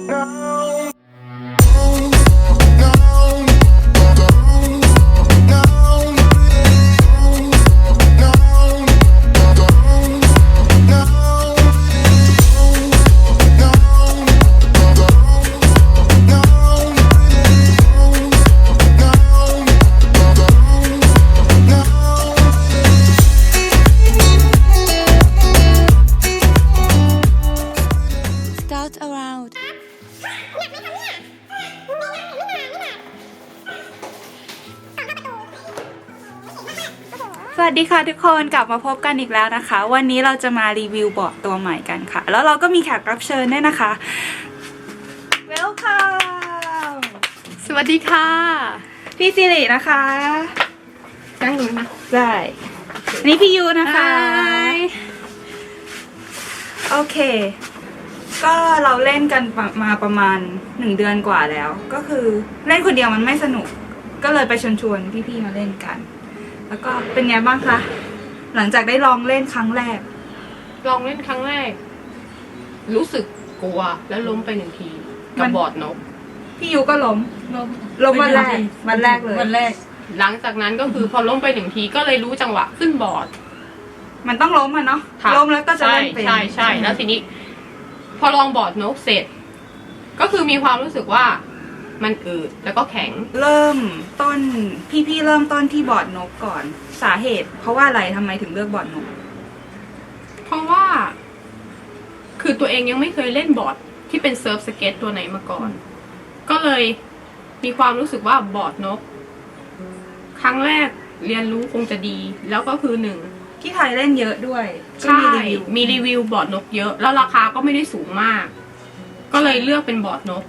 สวัสดีค่ะทุกคนกลับมาพบกันอีกแล้วนะคะวันนี้เราจะมารีวิวบอร์ดตัวใหม่กันค่ะแล้วเราก็มีแขกรับเชิญด้วยนะคะ Welcome สวัสดีค่ะ พี่สิรินะคะนั่งลงมา ได้นี่พี่ยูนะคะ โอเคก็เราเล่นกันมาประมาณ1 เดือนกว่าแล้วก็คือเล่นคนเดียวมันไม่สนุกก็เลยไปชวนพี่ๆมาเล่นกันแล้วก็เป็นไงบ้างคะหลังจากได้ลองเล่นครั้งแรกลองเล่นครั้งแรกรู้สึกกลัวแล้วล้มไป1 ทีกับบอร์ดนกพี่ยูก็ล้มวันแรกเลยวันแรกหลังจากนั้นก็คือพอล้มไป1 ทีก็เลยรู้จังหวะขึ้นบอร์ดมันต้องล้มเนาะล้มแล้วก็จะเล่นเป็นใช่แล้วทีนี้พอลองบอร์ดนกเสร็จก็คือมีความรู้สึกว่ามันอืดแล้วก็แข็งเริ่มต้นพี่เริ่มต้นที่บอร์ดนกก่อนสาเหตุเพราะว่าอะไรทำไมถึงเลือกบอร์ดนกเพราะว่าคือตัวเองยังไม่เคยเล่นบอร์ดที่เป็นเซิร์ฟสเก็ตตัวไหนมาก่อนก็เลยมีความรู้สึกว่าบอร์ดนกครั้งแรกเรียนรู้คงจะดีแล้วก็คือ1ที่ไทยเล่นเยอะด้วยใช่มีรีวิวบอร์ดนกเยอะแล้วราคาก็ไม่ได้สูงมากก็เลยเลือกเป็นบอร์ดนก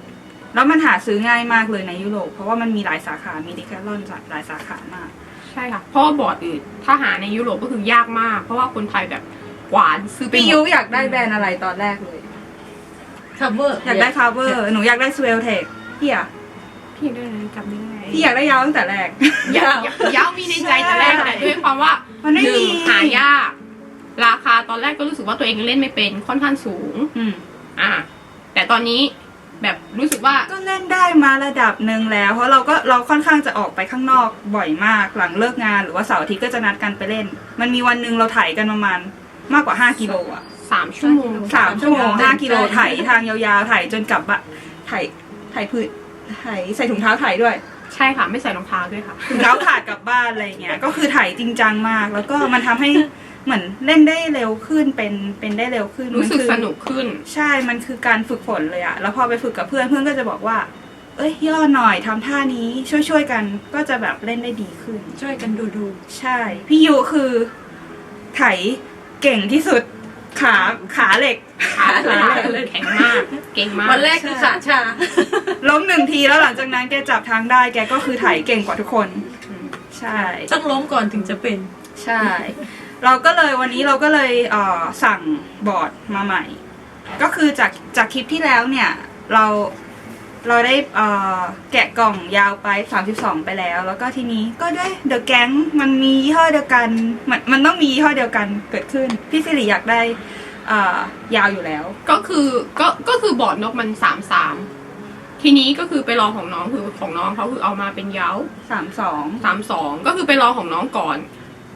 แล้วมันหาซื้อง่ายมากเลยในยุโรปเพราะว่ามันมีหลายสาขามีดิแคทลอนหลายสาขามากใช่ค่ะเพราะว่าบอร์ดอื่นถ้าหาในยุโรปก็คือยากมากเพราะว่าคนไทยแบบหวานซื้อพี่ยุอยากได้แบรนด์อะไรตอนแรกเลยcover อยากได้ cover หนูอยากได้ Swelltech พี่ได้อะไรจำไม่ได้พี่อยากได้ยาวตั้งแต่แรกยาวมีในใจแต่แรกแต่ด้วยความว่า1หายากราคาตอนแรกก็รู้สึกว่าตัวเองเล่นไม่เป็นค่อนข้างสูงแต่ตอนนี้แบบรู้สึกว่าก็เล่นได้มาระดับหนึ่งแล้วเพราะเราค่อนข้างจะออกไปข้างนอกบ่อยมากหลังเลิกงานหรือว่าเสาร์อาทิตย์ก็จะนัดกันไปเล่นมันมีวันหนึ่งเราถ่ายกันประมาณมากกว่า5 กิโลอ่ะ3 ชั่วโมง5 กิโลถ่ายทางยาวๆถ่ายจนกลับบ้านถ่ายพื้นถ่ายใส่ถุงเท้าถ่ายด้วยใช่ค่ะไม่ใส่รองเท้าด้วยค่ะถุงเท้าขาดกลับบ้านอะไรเงี้ยก็คือถ่ายจริงจังมากแล้วก็มันทำให้เหมือนเล่นได้เร็วขึ้นเป็นได้เร็วขึ้นรู้สึกสนุกขึ้นใช่มันคือการฝึกฝนเลยอะแล้วพอไปฝึกกับเพื่อนก็จะบอกว่าเอ้ยย่อหน่อยทำท่านี้ช่วยกันก็จะแบบเล่นได้ดีขึ้นช่วยกันดูใช่พี่ยูคือไถเก่งที่สุดขาเหล็กแข็งมากเก่งมากวันแรกคือขาชาล้ม1 ทีแล้วหลังจากนั้นแกจับทางได้แกก็คือไถเก่งกว่าทุกคนใช่ต้องล้มก่อนถึงจะเป็นใช่วันนี้เราก็เลยสั่งบอร์ดมาใหม่ก็คือจากคลิปที่แล้วเนี่ยเราได้แกะกล่องยาวไป32ไปแล้วก็ทีนี้ก็ด้วยเดอะแก๊งมันมียี่ห้อเดียวกันมันต้องมียี่ห้อเดียวกันเกิดขึ้นพี่สิริอยากได้ยาวอยู่แล้วก็คือบอร์ดนกมัน33ทีนี้ก็คือไปรอของน้องคือของน้องเขาคือเอามาเป็นเย้า32ก็คือไปรอของน้องก่อน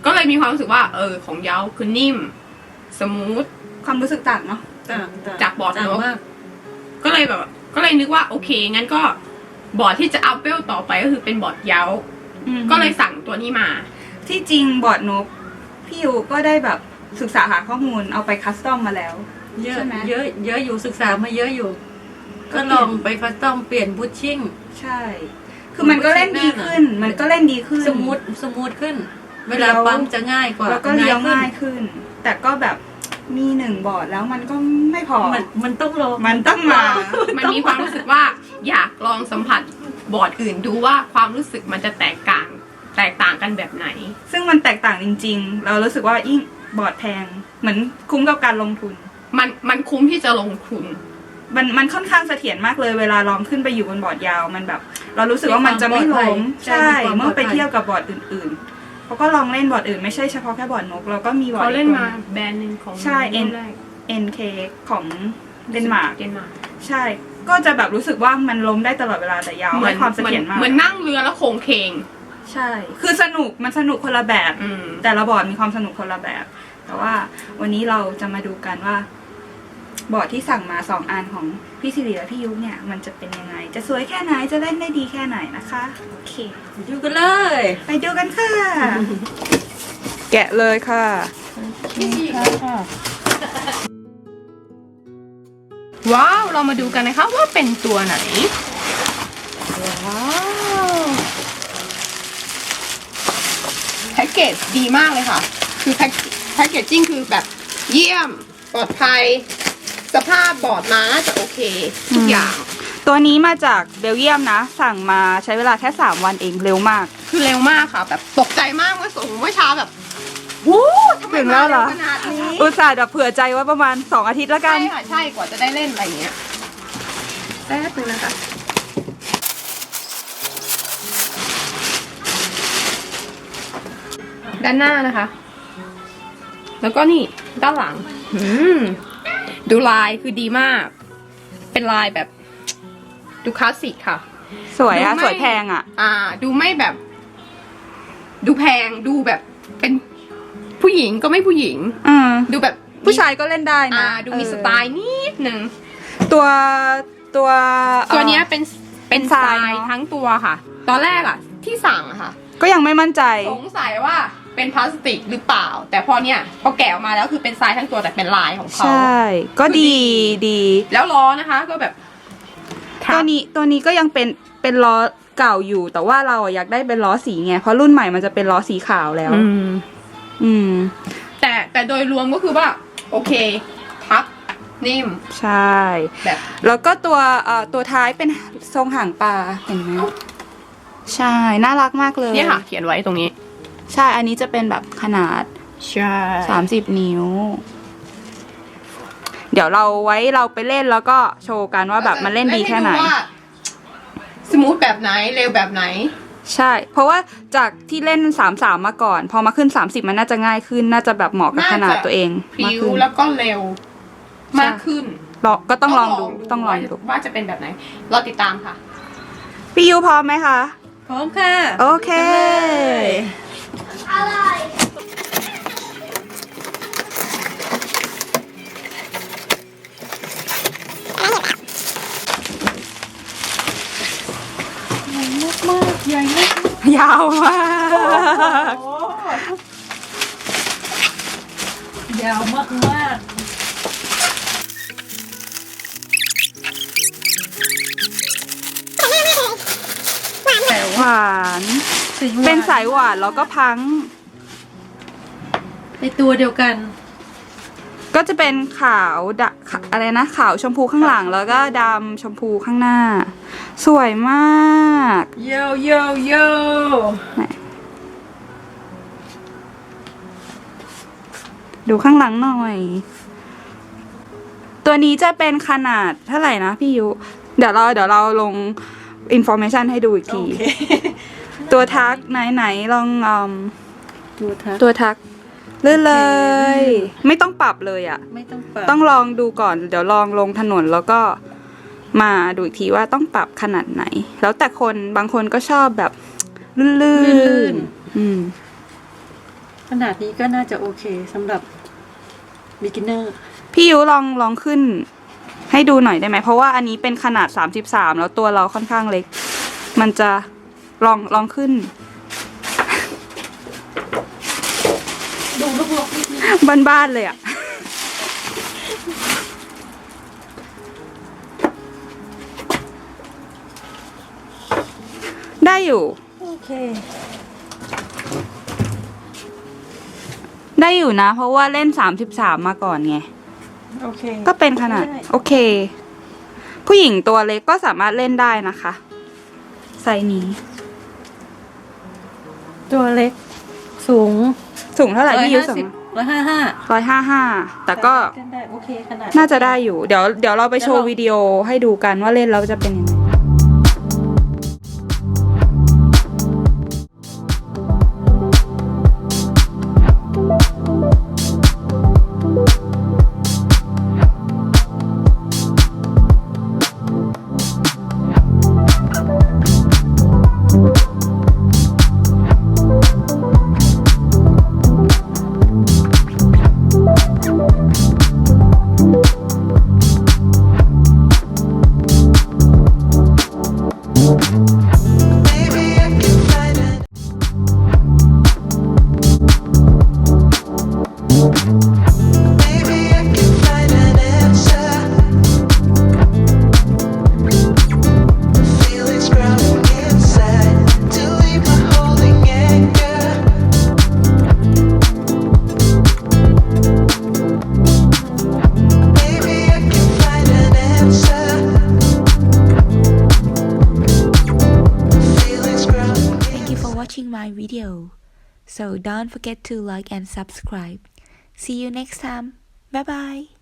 ก็เลยมีความรู้สึกว่าของเย้าคือนิ่มสมูทความรู้สึกต่างเนาะจากบอร์ดนกก็เลยนึกว่าโอเคงั้นก็บอร์ดที่จะอัพเวลต่อไปก็คือเป็นบอร์ดเย้าก็เลยสั่งตัวนี้มาที่จริงบอร์ดนกพี่ยูก็ได้แบบศึกษาหาข้อมูลเอาไปคัสตอมมาแล้วเยอะอยู่ศึกษามาเยอะอยู่ก็ลองไปคัสตอมเปลี่ยนบูชชิ่งใช่คือมันก็เล่นดีขึ้นสมูทขึ้นเวลาปั๊มจะง่ายกว่าแล้วก็เลี้ยวง่ายขึ้นแต่ก็แบบมี1 บอร์ดแล้วมันก็ไม่พอมันต้องลองมันต้องมามันมีความรู้สึกว่าอยากลองสัมผัสบอร์ดอื่นดูว่าความรู้สึกมันจะแตกต่างกันแบบไหนซึ่งมันแตกต่างจริงๆเรารู้สึกว่ายิ่งบอร์ดแพงเหมือนคุ้มกับการลงทุนมันคุ้มที่จะลงทุนมันค่อนข้างเสถียรมากเลยเวลาลองขึ้นไปอยู่บนบอร์ดยาวมันแบบเรารู้สึกว่ามันจะไม่ล้มใช่เมื่อไปเทียบกับบอร์ดอื่นๆเขาก็ลองเล่นบอร์ดอื่นไม่ใช่เฉพาะแค่บอร์ดนกเราก็มีบอร์ดเขาเล่นมาแบรนด์นึงของใช่ NK ของเดนมาร์กใช่ ก็จะแบบรู้สึกว่ามันล้มได้ตลอดเวลาแต่ยาวให้ความเสถียรมาก เหมือนนั่งเรือแล้วโค้งเคง ใช่ คือมันสนุกคนละแบบ แต่ละบอร์ดมีความสนุกคนละแบบ แต่ว่าวันนี้เราจะมาดูกันว่า บอร์ดที่สั่งมา2 อันของพี่สิริและพี่ยุเนี่ยมันจะเป็นยังไง จะสวยแค่ไหนจะเล่นได้ดีแค่ไหนนะคะโอเค ดูกันเลย ไปดูกันค่ะ แกะเลยค่ะ ว้าว เรามาดูกันนะคะว่าเป็นตัวไหน ว้าว แพ็กเกจดีมากเลยค่ะ คือแพ็กเกจจิ้งคือแบบเยี่ยม ปลอดภัย สภาพบอร์ดมาน่าจะโอเค ทุกอย่าง ตัวนี้มาจากเบลเยียมนะ สั่งมาใช้เวลาแค่3 วันเองเร็วมาก คือเร็วมากค่ะ แบบตกใจมากเมื่อเช้าแบบวู้ทำไม ถึง มา แล้วเหร เร็ อ วขนาดนี้ อุตส่าห์แบบเผื่อใจไว้ประมาณ2 อาทิตย์แล้วกั ใช่ น ค่ะใช่กว่าจะได้เล่นอะไรอย่างเงี้ยแป๊บนึงนะคะ ด้านหน้านะคะ แล้วก็นี่ด้านหลังดูลายคือดีมาก เป็นลายแบบดูคลาสสิกค่ะ สวยอะ ดูไม่ สวยแพงอะ ดูไม่แบบ ดูแพงดูแบบเป็นผู้หญิงก็ไม่ผู้หญิง ดูแบบ ผู้ชายก็เล่นได้นะ ดูมีสไตล์นิดนึง ตัว ตัวเนี้ยเป็น เป็นทรายเนอะ ทั้งตัวค่ะ ตอนแรกอะที่สั่งอะค่ะ ก็ยังไม่มั่นใจ สงสัยว่าเป็นพลาสติกหรือเปล่า แต่พอเนี่ยพอแกะออกมาแล้วคือเป็นทรายทั้งตัวแต่เป็นลายของเขา ใช่ ก็ดีดี แล้วล้อนะคะ ก็แบบ ตัวนี้ก็ยังเป็นล้อเก่าอยู่ แต่ว่าเราอะอยากได้เป็นล้อสีไง เพราะรุ่นใหม่มันจะเป็นล้อสีขาวแล้ว อืม แต่โดยรวมก็คือว่า โอเคพับนิ่ม ใช่ แบบ แล้วก็ตัวท้ายเป็นทรงหางปลาเห็นไหมใช่ น่ารักมากเลย เนี่ยค่ะ เขียนไว้ตรงนี้ ใช่ อันนี้จะเป็นแบบขนาด ใช่ 30 นิ้ว เดี๋ยวเราไปเล่นแล้วก็โชว์กันว่าแบบมันเล่นดีแค่ไหน สมูทแบบไหนเร็วแบบไหน ใช่ เพราะว่าจากที่เล่น33มาก่อน พอมาขึ้น30มันน่าจะง่ายขึ้น น่าจะแบบเหมาะกับขนาดตัวเอง พริ้ มาก ว ขึ้น แล้วก็เร็วมากขึ้น ก็ต้องลองดู ต้องลองดู ว่าจะเป็นแบบไหน เราติดตามค่ะ พี่ยูพร้อมไหมคะ พร้อมค่ะ โอเค ใหญ่มาก ยาวมาก ยาวมากมาก หวาน เป็นสายหวานแล้วก็พัง ในตัวเดียวกัน ก็จะเป็นขาวอะไรนะ ขาวชมพูข้างหลังแล้วก็ดำชมพูข้างหน้า สวยมาก โยโยโย ดูข้างหลังหน่อย ตัวนี้จะเป็นขนาดเท่าไหร่นะพี่ยุ เดี๋ยวเราลงอินโฟเมชันให้ดูอีกที ตัวทักไหนลองตัวทักเลื่อนเลย ไม่ต้องปรับเลยอ่ะ ไม่ต้องปรับ ต้องลองดูก่อน เดี๋ยวลองลงถนนแล้วก็มาดูอีกทีว่าต้องปรับขนาดไหน แล้วแต่คนบางคนก็ชอบแบบลื่นๆอืม ขนาดนี้ก็น่าจะโอเคสำหรับ beginner พี่ยุลองขึ้นให้ดูหน่อยได้ไหม เพราะว่าอันนี้เป็นขนาด33แล้วตัวเราค่อนข้างเล็ก มันจะลองขึ้น ดูลกๆนิดนึง บ้านๆเลยอ่ะ ได้อยู่ โอเค ได้อยู่นะ เพราะว่าเล่น33มาก่อนไง โอเค ก็เป็นขนาด โอเค ผู้หญิงตัวเล็กก็สามารถเล่นได้นะคะไซส์นี้ ตัวเล็ก สูง สูงเท่าไหร่พี่ยุสูง 155 แต่ก็ ได้โอเคขนาด น่าจะได้อยู่ เดี๋ยวเราไปโชว์วิดีโอให้ดูกันว่าเล่นแล้วจะเป็นยังไง Thank you for watching my video. So don't forget to like and subscribe. See you next time. Bye bye.